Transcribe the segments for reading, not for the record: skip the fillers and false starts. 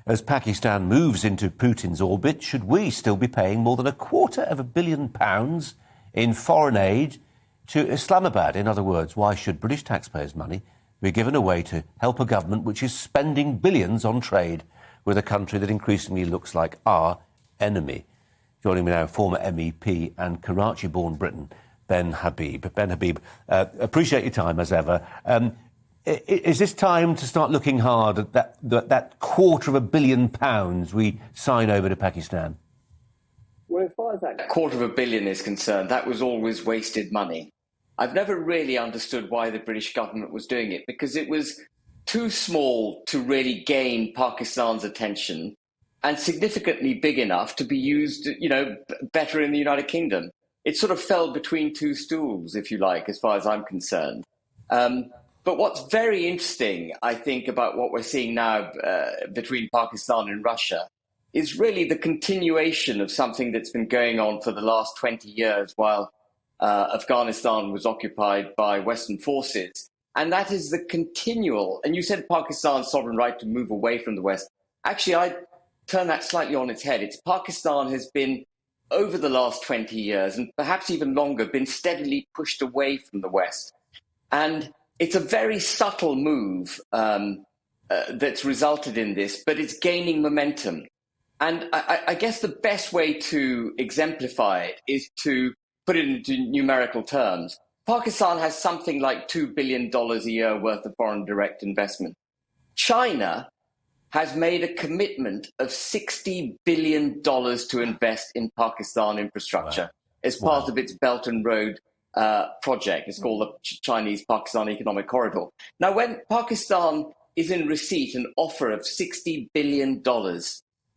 As Pakistan moves into Putin's orbit, should we still be paying more than £250 million in foreign aid to Islamabad? In other words, why should British taxpayers' money be given away to help a government which is spending billions on trade with a country that increasingly looks like our enemy? Joining me now, former MEP and Karachi-born Briton, Ben Habib. Ben Habib, appreciate your time as ever. Is this time to start looking hard at that £250 million we sign over to Pakistan? Well, as far as that £250 million is concerned, that was always wasted money. I've never really understood why the British government was doing it, because it was too small to really gain Pakistan's attention and significantly big enough to be used, better in the United Kingdom. It sort of fell between two stools, if you like, as far as I'm concerned. But what's very interesting, I think, about what we're seeing now between Pakistan and Russia is really the continuation of something that's been going on for the last 20 years while Afghanistan was occupied by Western forces. And that is the continual, and you said Pakistan's sovereign right to move away from the West. Actually, I turn that slightly on its head. It's Pakistan has been, over the last 20 years, and perhaps even longer, been steadily pushed away from the West. And it's a very subtle move that's resulted in this, but it's gaining momentum. And I guess the best way to exemplify it is to put it into numerical terms. Pakistan has something like $2 billion a year worth of foreign direct investment. China has made a commitment of $60 billion to invest in Pakistan infrastructure as part of its Belt and Road project. It's called the Chinese-Pakistan Economic Corridor. Now, when Pakistan is in receipt an offer of $60 billion,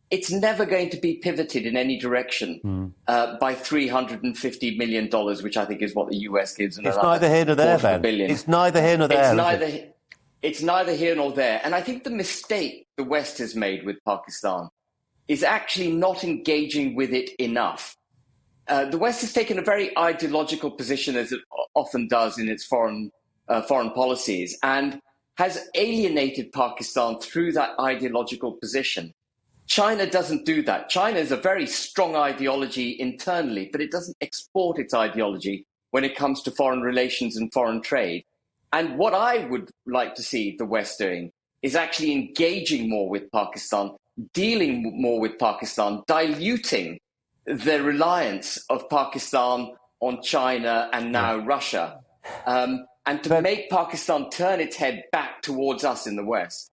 it's never going to be pivoted in any direction by $350 million, which I think is what the US gives. It's neither here nor there, Ben. It's neither here nor there. It's neither here nor there. And I think the mistake the West has made with Pakistan is actually not engaging with it enough. The West has taken a very ideological position, as it often does in its foreign policies, and has alienated Pakistan through that ideological position. China doesn't do that. China is a very strong ideology internally, but it doesn't export its ideology when it comes to foreign relations and foreign trade. And what I would like to see the West doing is actually engaging more with Pakistan, dealing more with Pakistan, diluting the reliance of Pakistan on China and now Russia, and to make Pakistan turn its head back towards us in the West.